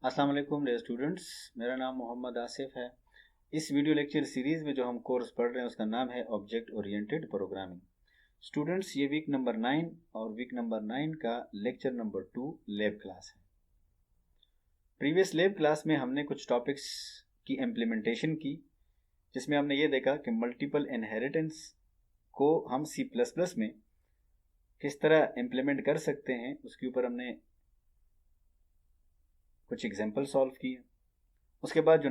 अस्सलाम वालेकुम dear students, मेरा नाम मोहम्मद आसिफ है। इस वीडियो लेक्चर सीरीज़ में जो हम कोर्स पढ़ रहे हैं उसका नाम है ऑब्जेक्ट ओरिएंटेड प्रोग्रामिंग। स्टूडेंट्स, ये वीक नंबर 9 और वीक नंबर 9 का लेक्चर नंबर 2 लैब क्लास है। प्रीवियस लैब क्लास में हमने कुछ टॉपिक्स की इम्प्लीमेंटेशन की, जिसमें हमने ये देखा कि मल्टीपल इनहेरिटेंस को हम C++ में किस तरह इम्प्लीमेंट कर सकते हैं। उसके ऊपर हमने कुछ एग्जाम्पल सॉल्व किए। उसके बाद जो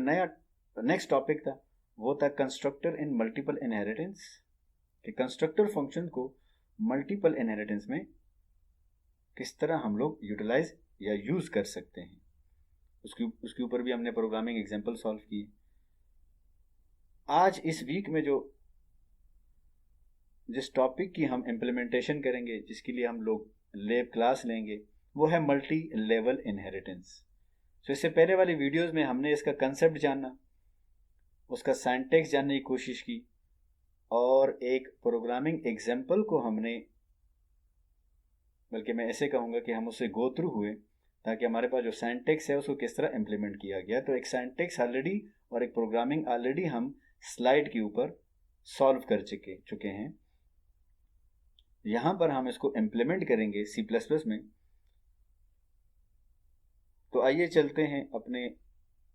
नेक्स्ट टॉपिक था वो था कंस्ट्रक्टर इन मल्टीपल इनहेरिटेंस, कि कंस्ट्रक्टर फंक्शन को मल्टीपल इनहेरिटेंस में किस तरह हम लोग यूटिलाइज या यूज कर सकते हैं। उसके ऊपर भी हमने प्रोग्रामिंग एग्जाम्पल सॉल्व किए। आज इस वीक में जिस टॉपिक की हम इम्प्लीमेंटेशन करेंगे, जिसके लिए हम लोग लैब क्लास लेंगे, वो है मल्टी लेवल इनहेरिटेंस। तो इससे पहले वाली वीडियोस में हमने इसका कंसेप्ट जाना, उसका सिंटैक्स जानने की कोशिश की, और एक प्रोग्रामिंग एग्जाम्पल को हमने, बल्कि मैं ऐसे कहूँगा कि हम उससे गो थ्रू हुए, ताकि हमारे पास जो सिंटैक्स है उसको किस तरह इम्प्लीमेंट किया गया। तो एक सिंटैक्स ऑलरेडी और एक प्रोग्रामिंग ऑलरेडी हम स्लाइड के ऊपर सॉल्व कर चुके हैं। यहाँ पर हम इसको इम्प्लीमेंट करेंगे C++ में। तो आइए चलते हैं अपने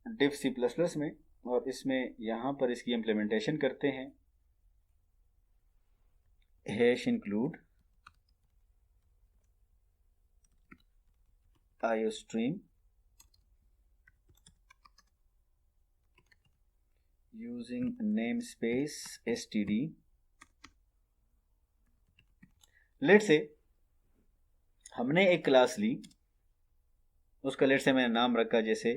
डिव C++ में, और इसमें यहाँ पर इसकी इम्प्लीमेंटेशन करते हैं। Hash include iostream using namespace std। Let's say हमने एक क्लास ली, उसका लेट से मैंने नाम रखा जैसे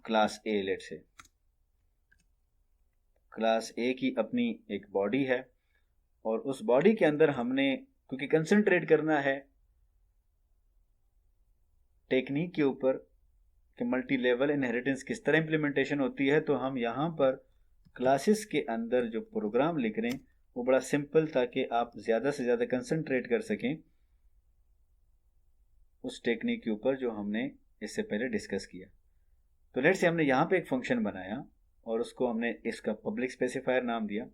क्लास ए। लेट से क्लास ए की अपनी एक बॉडी है, और उस बॉडी के अंदर हमने, क्योंकि कंसंट्रेट करना है टेक्निक के ऊपर कि मल्टी लेवल इनहेरिटेंस किस तरह इंप्लीमेंटेशन होती है, तो हम यहाँ पर क्लासेस के अंदर जो प्रोग्राम लिख रहे हैं वो बड़ा सिंपल, ताकि आप ज़्यादा से ज़्यादा कंसंट्रेट कर सकें उस टेक्निक के ऊपर जो हमने इससे पहले डिस्कस किया। तो लेट से हमने यहाँ पे एक फंक्शन बनाया, और उसको हमने इसका पब्लिक स्पेसिफायर नाम दिया,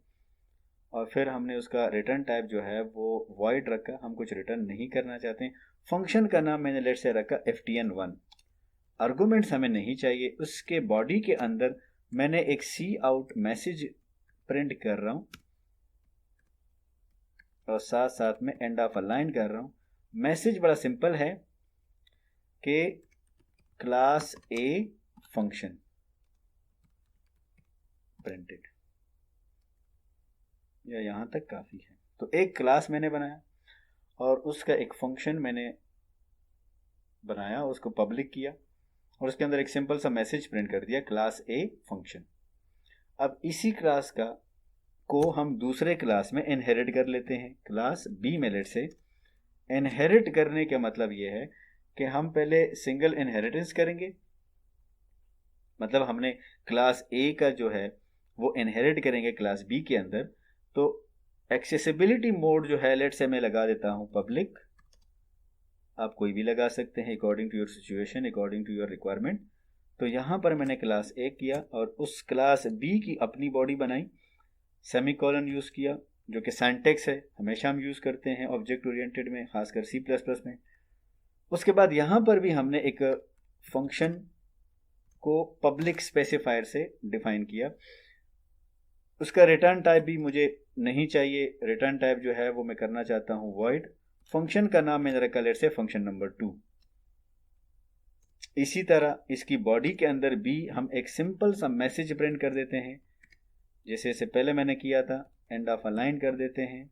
और फिर हमने उसका रिटर्न टाइप जो है वो वॉइड रखा। हम कुछ रिटर्न नहीं करना चाहते हैं। फंक्शन का नाम मैंने लेट से रखा ftn1। आर्गुमेंट्स हमें नहीं चाहिए। उसके बॉडी के अंदर मैंने एक सी आउट मैसेज प्रिंट कर रहा हूँ, और साथ साथ में एंड ऑफ अ लाइन कर रहा हूँ। मैसेज बड़ा सिंपल है कि क्लास ए फंक्शन प्रिंटेड, या यहाँ तक काफ़ी है। तो एक क्लास मैंने बनाया और उसका एक फंक्शन मैंने बनाया, उसको पब्लिक किया, और उसके अंदर एक सिंपल सा मैसेज प्रिंट कर दिया, क्लास ए फंक्शन। अब इसी क्लास को हम दूसरे क्लास में इनहेरिट कर लेते हैं, क्लास बी में। लेट से इनहेरिट करने का मतलब ये है कि हम पहले सिंगल इनहेरिटेंस करेंगे, मतलब हमने क्लास ए का जो है वो इनहेरिट करेंगे क्लास बी के अंदर। तो एक्सेसिबिलिटी मोड जो है, लेट से मैं लगा देता हूँ पब्लिक। आप कोई भी लगा सकते हैं according to your situation, according to your requirement. तो यहाँ पर मैंने क्लास ए किया और उस क्लास बी की अपनी बॉडी बनाई, सेमीकोलन यूज़ किया, जो कि सिंटैक्स है, हमेशा हम यूज़ करते हैं ऑब्जेक्ट ओरिएंटेड में, खासकर C++ में। उसके बाद यहाँ पर भी हमने एक फंक्शन को पब्लिक स्पेसिफायर से डिफाइन किया। उसका रिटर्न टाइप भी मुझे नहीं चाहिए। रिटर्न टाइप जो है वो मैं करना चाहता हूँ वॉइड। फंक्शन का नाम मैंने रखा लेट से फंक्शन नंबर 2। इसी तरह इसकी बॉडी के अंदर भी हम एक सिंपल सा मैसेज प्रिंट कर देते हैं, जैसे से पहले मैंने किया था। एंड ऑफ अ लाइन कर देते हैं,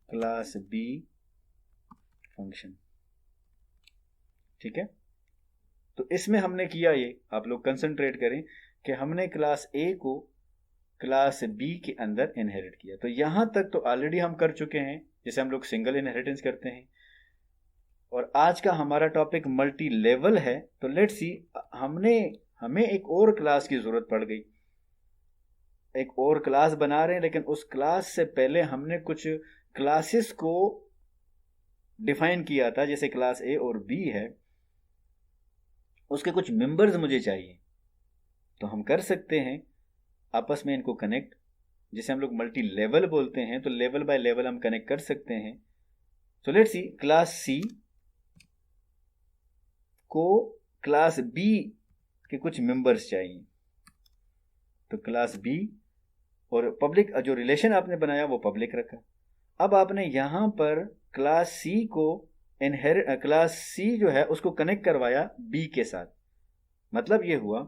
क्लास बी फंक्शन। ठीक है, तो इसमें हमने किया ये, आप लोग कंसंट्रेट करें कि हमने क्लास ए को क्लास बी के अंदर इनहेरिट किया। तो यहाँ तक तो ऑलरेडी हम कर चुके हैं, जैसे हम लोग सिंगल इनहेरिटेंस करते हैं। और आज का हमारा टॉपिक मल्टी लेवल है। तो लेट्स सी, हमें एक और क्लास की ज़रूरत पड़ गई। एक और क्लास बना रहे हैं, लेकिन उस क्लास से पहले हमने कुछ क्लासेस को डिफाइन किया था, जैसे क्लास ए और बी है, उसके कुछ मेंबर्स मुझे चाहिए, तो हम कर सकते हैं आपस में इनको कनेक्ट, जिसे हम लोग मल्टी लेवल बोलते हैं, तो लेवल बाय लेवल हम कनेक्ट कर सकते हैं। So let's see, class C को क्लास बी के कुछ मेंबर्स चाहिए, तो क्लास बी और पब्लिक जो रिलेशन आपने बनाया वो पब्लिक रखा। अब आपने यहां पर क्लास सी को क्लास सी जो है उसको कनेक्ट करवाया बी के साथ। मतलब ये हुआ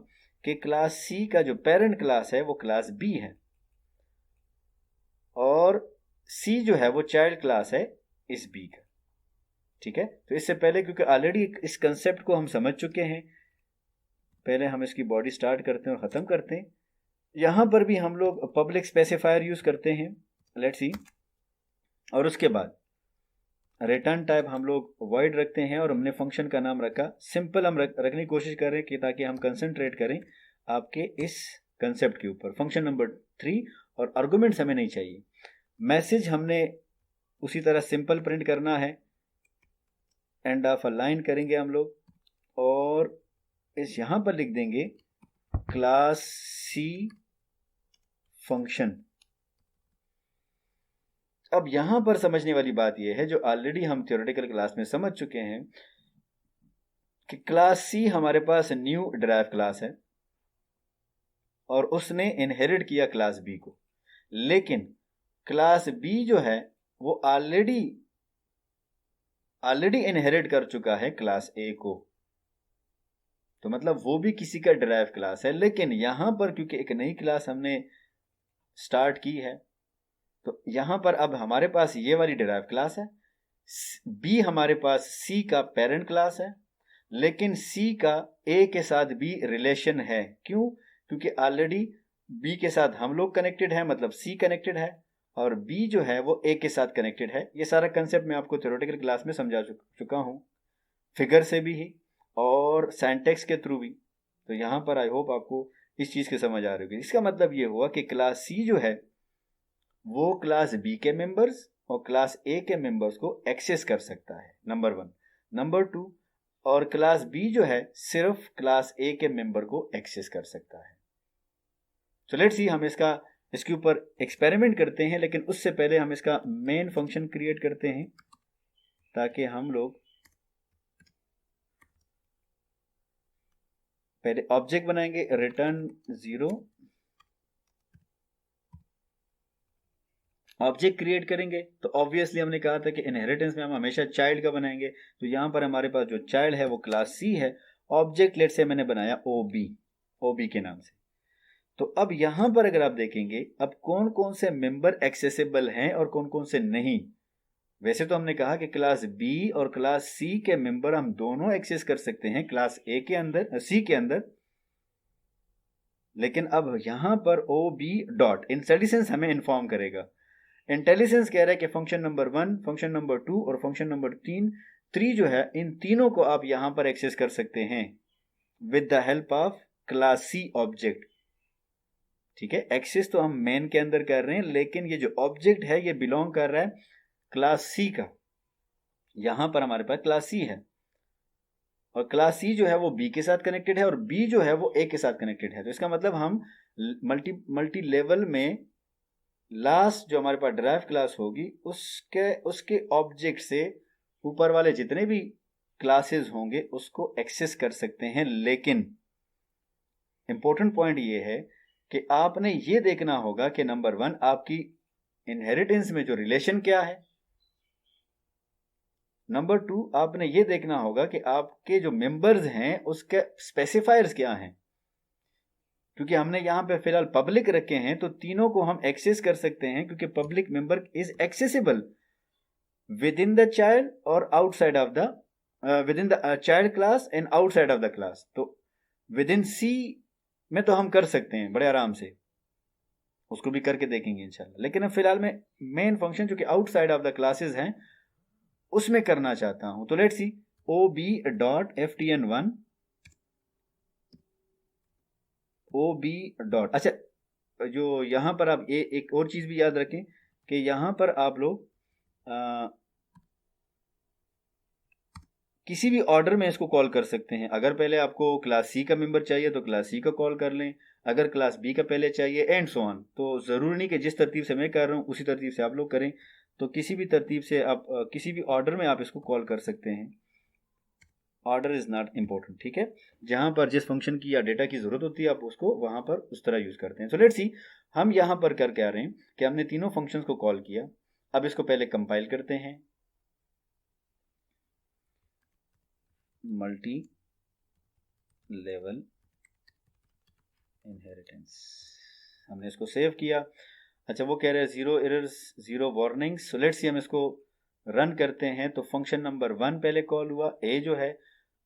कि क्लास सी का जो पेरेंट क्लास है वो क्लास बी है, और सी जो है वो चाइल्ड क्लास है इस बी का। ठीक है, तो इससे पहले, क्योंकि ऑलरेडी इस कंसेप्ट को हम समझ चुके हैं, पहले हम इसकी बॉडी स्टार्ट करते हैं और ख़त्म करते हैं। यहां पर भी हम लोग पब्लिक स्पेसिफायर यूज़ करते हैं, लेट्स सी, और उसके बाद रिटर्न टाइप हम लोग वॉइड रखते हैं, और हमने फंक्शन का नाम रखा सिंपल। हम रखने की कोशिश कर रहे हैं कि ताकि हम कंसंट्रेट करें आपके इस कंसेप्ट के ऊपर। फंक्शन नंबर 3, और आर्गुमेंट्स हमें नहीं चाहिए। मैसेज हमने उसी तरह सिंपल प्रिंट करना है, एंड ऑफ अ लाइन करेंगे हम लोग, और इस यहां पर लिख देंगे क्लास सी फंक्शन। अब यहां पर समझने वाली बात यह है, जो ऑलरेडी हम थ्योरेटिकल क्लास में समझ चुके हैं, कि क्लास सी हमारे पास न्यू डिराइव क्लास है, और उसने इनहेरिट किया क्लास बी को। लेकिन क्लास बी जो है वो ऑलरेडी इनहेरिट कर चुका है क्लास ए को, तो मतलब वो भी किसी का डिराइव क्लास है। लेकिन यहां पर क्योंकि एक नई क्लास हमने स्टार्ट की है, तो यहां पर अब हमारे पास ये वाली डिराइव क्लास है। बी हमारे पास सी का पेरेंट क्लास है, लेकिन सी का ए के साथ भी रिलेशन है। क्यों? क्योंकि ऑलरेडी बी के साथ हम लोग कनेक्टेड है, मतलब सी कनेक्टेड है, और बी जो है वो ए के साथ कनेक्टेड है। ये सारा कंसेप्ट मैं आपको थ्योरेटिकल क्लास में समझा चुका हूं, फिगर से भी ही और सिंटैक्स के थ्रू भी। तो यहां पर आई होप आपको इस चीज की समझ आ रही होगी। इसका मतलब ये हुआ कि क्लास सी जो है वो क्लास बी के मेंबर्स और क्लास ए के मेंबर्स को एक्सेस कर सकता है, नंबर 1। नंबर 2, और क्लास बी जो है सिर्फ क्लास ए के मेंबर को एक्सेस कर सकता है। तो लेट्स सी, हम इसके ऊपर एक्सपेरिमेंट करते हैं, लेकिन उससे पहले हम इसका मेन फंक्शन क्रिएट करते हैं, ताकि हम लोग पहले ऑब्जेक्ट बनाएंगे रिटर्न 0, ऑब्जेक्ट क्रिएट करेंगे। तो ऑब्वियसली हमने कहा था कि इनहेरिटेंस में हम हमेशा चाइल्ड का बनाएंगे, तो यहां पर हमारे पास जो चाइल्ड है वो क्लास सी है। ऑब्जेक्ट लेट से मैंने बनाया ओबी के नाम से। तो अब यहां पर अगर आप देखेंगे, अब कौन कौन से मेंबर एक्सेसिबल हैं और कौन कौन से नहीं। वैसे तो हमने कहा कि क्लास बी और क्लास सी के मेंबर हम दोनों एक्सेस कर सकते हैं क्लास ए के अंदर, सी के अंदर। लेकिन अब यहां पर ओ बी डॉट इंटेलिजेंस हमें इन्फॉर्म करेगा। इंटेलिजेंस कह रहा है कि फंक्शन नंबर 1, फंक्शन नंबर 2 और फंक्शन नंबर 3 जो है, इन तीनों को आप यहां पर एक्सेस कर सकते हैं with the help of class C object. ठीक है, एक्सेस तो हम मेन के अंदर कर रहे हैं, लेकिन ये जो ऑब्जेक्ट है ये बिलोंग कर रहा है क्लास सी का। यहां पर हमारे पास क्लास सी है, और क्लास सी जो है वो बी के साथ कनेक्टेड है, और बी जो है वो ए के साथ कनेक्टेड है। तो इसका मतलब हम मल्टी लेवल में लास्ट जो हमारे पास ड्राइव क्लास होगी उसके ऑब्जेक्ट से ऊपर वाले जितने भी क्लासेस होंगे उसको एक्सेस कर सकते हैं। लेकिन इंपॉर्टेंट पॉइंट ये है कि आपने ये देखना होगा कि नंबर 1, आपकी इनहेरिटेंस में जो रिलेशन क्या है। नंबर 2, आपने ये देखना होगा कि आपके जो मेंबर्स हैं उसके स्पेसिफायर्स क्या हैं। क्योंकि हमने यहां पे फिलहाल पब्लिक रखे हैं, तो तीनों को हम एक्सेस कर सकते हैं, क्योंकि public member is accessible within the child और outside of the within the child class and outside of the class. तो विद इन सी में तो हम कर सकते हैं बड़े आराम से, उसको भी करके देखेंगे इंशाल्लाह। लेकिन अब फिलहाल में मेन फंक्शन जो कि आउटसाइड ऑफ द क्लासेस हैं उसमें करना चाहता हूं। तो let's see, O B dot ftn1 O B dot. अच्छा, जो यहां पर आप एक और चीज भी याद रखें कि यहां पर आप लोग किसी भी ऑर्डर में इसको कॉल कर सकते हैं। अगर पहले आपको क्लास सी का मेंबर चाहिए तो क्लास सी का कॉल कर लें, अगर क्लास बी का पहले चाहिए एंड सो ऑन। तो ज़रूरी नहीं कि जिस तरतीब से मैं कर रहा हूँ उसी तरतीब से आप लोग करें। तो किसी भी तरतीब से आप किसी भी ऑर्डर में आप इसको कॉल कर सकते हैं। ऑर्डर इज नॉट इम्पोर्टेंट, ठीक है। जहां पर जिस फंक्शन की या डेटा की जरूरत होती है आप उसको वहां पर उस तरह यूज करते हैं। सो लेट्स सी, हम यहां पर कर क्या रहे हैं कि हमने तीनों फंक्शंस को कॉल किया। अब इसको पहले कंपाइल करते हैं। मल्टी लेवल इनहेरिटेंस, हमने इसको सेव किया। अच्छा, वो कह रहे हैं 0 errors 0 warnings. So let's see, हम इसको रन करते हैं। तो फंक्शन नंबर 1 पहले कॉल हुआ, ए जो है,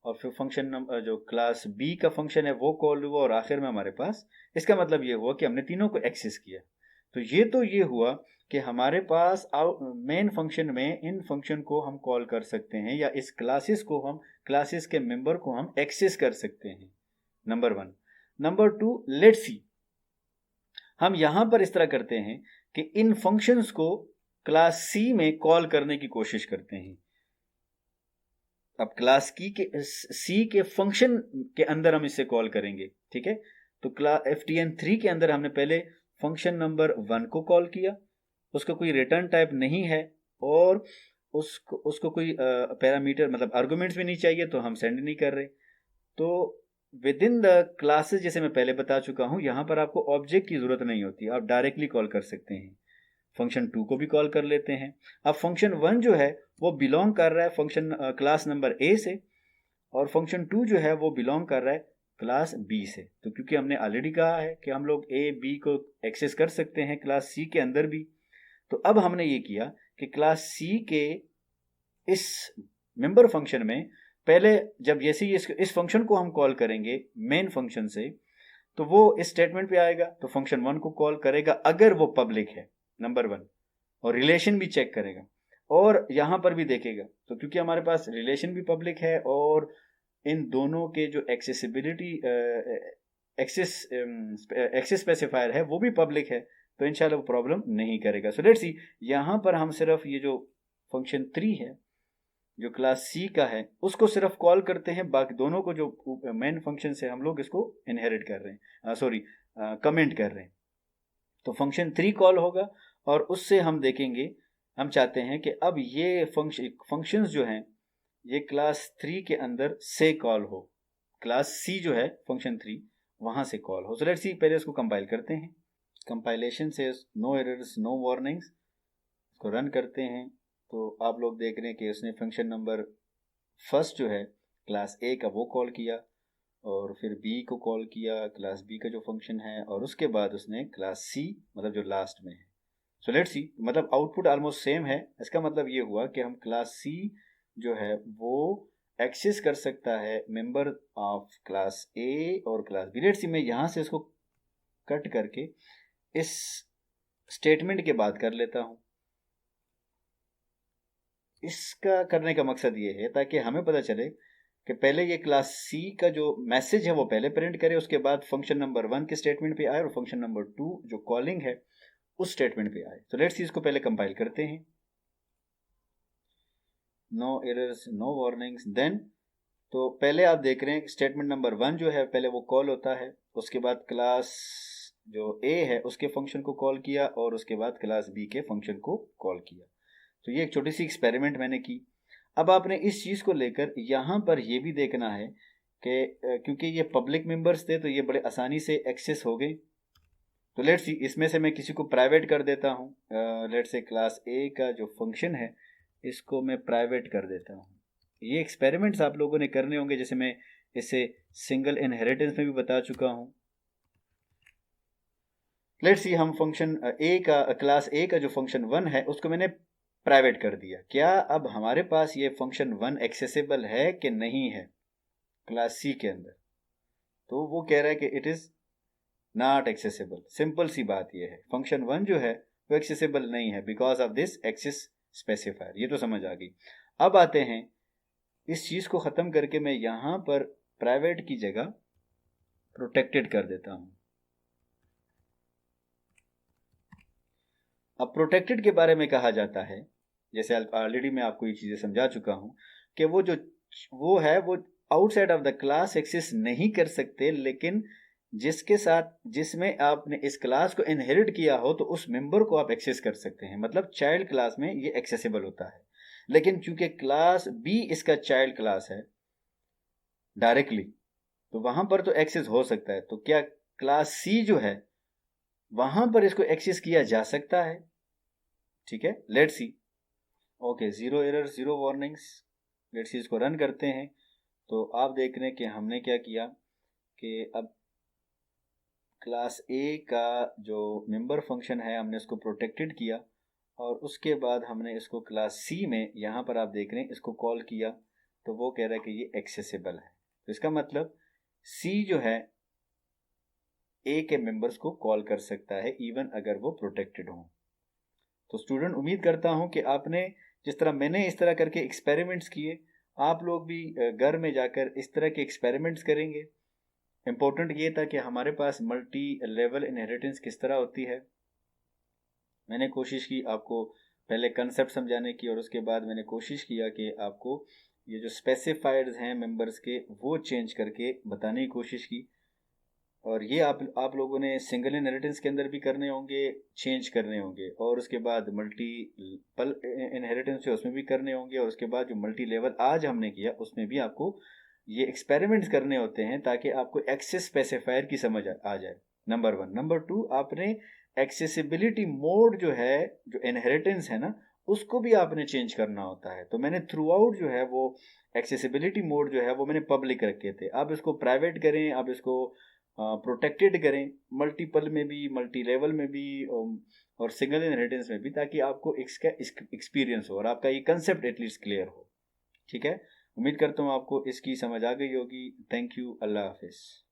और फिर फंक्शन नंबर जो क्लास बी का फंक्शन है वो कॉल हुआ, और आखिर में हमारे पास, इसका मतलब ये हुआ कि हमने तीनों को एक्सेस किया। तो ये हुआ कि हमारे पास मेन फंक्शन में इन फंक्शन को हम कॉल कर सकते हैं, या इस क्लासेस को हम, क्लासेस के मेंबर को हम एक्सेस कर सकते हैं, नंबर 1। नंबर 2, लेट्स सी, हम यहां पर इस तरह करते हैं कि इन फंक्शंस को क्लास सी में कॉल करने की कोशिश करते हैं। अब क्लास की के सी के फंक्शन के अंदर हम इसे कॉल करेंगे, ठीक है। तो क्लास ftn3 के अंदर हमने पहले फंक्शन नंबर 1 को कॉल किया, उसका कोई रिटर्न टाइप नहीं है, और उसको कोई पैरामीटर मतलब आर्गुमेंट्स भी नहीं चाहिए, तो हम सेंड नहीं कर रहे। तो विद इन द क्लासेस, जैसे मैं पहले बता चुका हूं, यहां पर आपको ऑब्जेक्ट की जरूरत नहीं होती, आप डायरेक्टली कॉल कर सकते हैं। फंक्शन 2 को भी कॉल कर लेते हैं। अब फंक्शन 1 जो है वो बिलोंग कर रहा है फंक्शन क्लास नंबर ए से, और फंक्शन 2 जो है वो बिलोंग कर रहा है क्लास बी से। तो क्योंकि हमने ऑलरेडी कहा है कि हम लोग ए बी को एक्सेस कर सकते हैं क्लास सी के अंदर भी, तो अब हमने ये किया कि क्लास सी के इस मेंबर फंक्शन में पहले, जब जैसे ही इस फंक्शन को हम कॉल करेंगे मेन फंक्शन से, तो वो इस स्टेटमेंट पे आएगा, तो फंक्शन 1 को कॉल करेगा अगर वो पब्लिक है, नंबर 1, और रिलेशन भी चेक करेगा, और यहां पर भी देखेगा। तो क्योंकि हमारे पास रिलेशन भी पब्लिक है और इन दोनों के जो एक्सेसिबिलिटी एक्सेस स्पेसिफायर है वो भी पब्लिक है, तो इंशाल्लाह वो प्रॉब्लम नहीं करेगा। सो लेट्स सी, यहां पर हम सिर्फ ये जो फंक्शन 3 है जो क्लास सी का है उसको सिर्फ कॉल करते हैं, बाकी दोनों को जो मेन फंक्शन से हम लोग इसको इनहेरिट कर रहे हैं, सॉरी कमेंट कर रहे हैं। तो फंक्शन 3 कॉल होगा, और उससे हम देखेंगे, हम चाहते हैं कि अब ये फंक्शंस जो हैं ये क्लास 3 के अंदर से कॉल हो, क्लास सी जो है फंक्शन 3 वहां से कॉल हो। सो लेट्स सी, पहले इसको कंपाइल करते हैं। कंपाइलेशन से नो एरर्स नो वार्निंग्स, इसको रन करते हैं। तो आप लोग देख रहे हैं कि उसने फंक्शन नंबर फर्स्ट जो है क्लास ए का वो कॉल किया, और फिर बी को कॉल किया, क्लास बी का जो फंक्शन है, और उसके बाद उसने क्लास सी मतलब जो लास्ट में है। सो लेट्स सी, मतलब आउटपुट ऑलमोस्ट सेम है। इसका मतलब ये हुआ कि हम क्लास सी जो है वो एक्सेस कर सकता है मेंबर ऑफ क्लास ए और क्लास बी। लेट्स सी, मैं यहां से इसको कट करके इस स्टेटमेंट के बाद कर लेता हूं। इसका करने का मकसद ये है ताकि हमें पता चले कि पहले ये क्लास सी का जो मैसेज है वो पहले प्रिंट करे, उसके बाद फंक्शन नंबर 1 के स्टेटमेंट पे आए, और फंक्शन नंबर 2 जो कॉलिंग है उस स्टेटमेंट पे आए। तो लेट्स सी, इसको पहले कंपाइल करते हैं। No errors no warnings. Then, तो पहले आप देख रहे हैं स्टेटमेंट नंबर 1 जो है पहले वो कॉल होता है, उसके बाद क्लास जो ए है उसके फंक्शन को कॉल किया, और उसके बाद क्लास बी के फंक्शन को कॉल किया। तो ये एक छोटी सी एक्सपेरिमेंट मैंने की। अब आपने इस चीज़ को लेकर यहाँ पर ये भी देखना है कि क्योंकि ये पब्लिक मेंबर्स थे तो ये बड़े आसानी से एक्सेस हो गए। तो लेट्स सी, इसमें से मैं किसी को प्राइवेट कर देता हूँ। लेट्स से क्लास ए का जो फंक्शन है इसको मैं प्राइवेट कर देता हूँ। ये एक्सपेरिमेंट्स आप लोगों ने करने होंगे, जैसे मैं इसे सिंगल इनहेरिटेंस में भी बता चुका हूँ। लेट्स सी, हम फंक्शन ए का क्लास ए का जो फंक्शन 1 है उसको मैंने प्राइवेट कर दिया। क्या अब हमारे पास ये फंक्शन 1 एक्सेसिबल है कि नहीं है क्लास सी के अंदर? तो वो कह रहा है कि it is not accessible. Simple सी बात ये है, फंक्शन 1 जो है वो एक्सेसिबल नहीं है because of this access specifier. ये तो समझ आ गई। अब आते हैं, इस चीज को खत्म करके मैं यहां पर प्राइवेट की जगह प्रोटेक्टेड कर देता हूं। अब प्रोटेक्टेड के बारे में कहा जाता है, जैसे ऑलरेडी मैं आपको ये चीज़ें समझा चुका हूं, कि वो जो वो है वो outside of the class access नहीं कर सकते, लेकिन जिसके साथ जिसमें आपने इस क्लास को इनहेरिट किया हो तो उस मेंबर को आप एक्सेस कर सकते हैं। मतलब चाइल्ड क्लास में ये एक्सेसिबल होता है, लेकिन चूंकि क्लास बी इसका चाइल्ड क्लास है डायरेक्टली, तो वहां पर तो एक्सेस हो सकता है। तो क्या क्लास सी जो है वहां पर इसको एक्सेस किया जा सकता है? ठीक है, let's see. Okay, zero error, zero warnings. Let's see, इसको रन करते हैं। तो आप देख रहे हैं कि हमने क्या किया कि अब क्लास ए का जो मेंबर फंक्शन है हमने इसको प्रोटेक्टेड किया, और उसके बाद हमने इसको क्लास सी में यहाँ पर आप देख रहे हैं इसको कॉल किया, तो वो कह रहा है कि ये एक्सेसिबल है। तो इसका मतलब सी जो है ए के मेंबर्स को कॉल कर सकता है इवन अगर वो प्रोटेक्टेड हो। तो स्टूडेंट, उम्मीद करता हूं कि आपने जिस तरह मैंने इस तरह करके एक्सपेरिमेंट्स किए, आप लोग भी घर में जाकर इस तरह के एक्सपेरिमेंट्स करेंगे। इम्पोर्टेंट ये था कि हमारे पास मल्टी लेवल इनहेरिटेंस किस तरह होती है। मैंने कोशिश की आपको पहले कंसेप्ट समझाने की, और उसके बाद मैंने कोशिश किया कि आपको ये जो स्पेसिफायर्स हैं मेंबर्स के वो चेंज करके बताने की कोशिश की। और ये आप लोगों ने सिंगल इनहेरिटेंस के अंदर भी करने होंगे, चेंज करने होंगे, और उसके बाद मल्टीपल इनहेरिटेंस है उसमें भी करने होंगे, और उसके बाद जो मल्टी लेवल आज हमने किया उसमें भी आपको ये एक्सपेरिमेंट्स करने होते हैं ताकि आपको एक्सेस स्पेसिफायर की समझ आ जाए। Number one. नंबर टू, आपने एक्सेसिबिलिटी मोड जो है, जो इनहेरिटेंस है ना, उसको भी आपने चेंज करना होता है। तो मैंने थ्रू आउट जो है वो एक्सेसिबिलिटी मोड जो है वो मैंने पब्लिक रखे थे। आप इसको प्राइवेट करें, आप इसको प्रोटेक्टेड करें, मल्टीपल में भी, मल्टी लेवल में भी, और सिंगल इनहेरिटेंस में भी, ताकि आपको इसका एक्सपीरियंस हो और आपका ये कंसेप्ट एटलीस्ट क्लियर हो। ठीक है, उम्मीद करता हूँ आपको इसकी समझ आ गई होगी। थैंक यू, अल्लाह हाफिज़।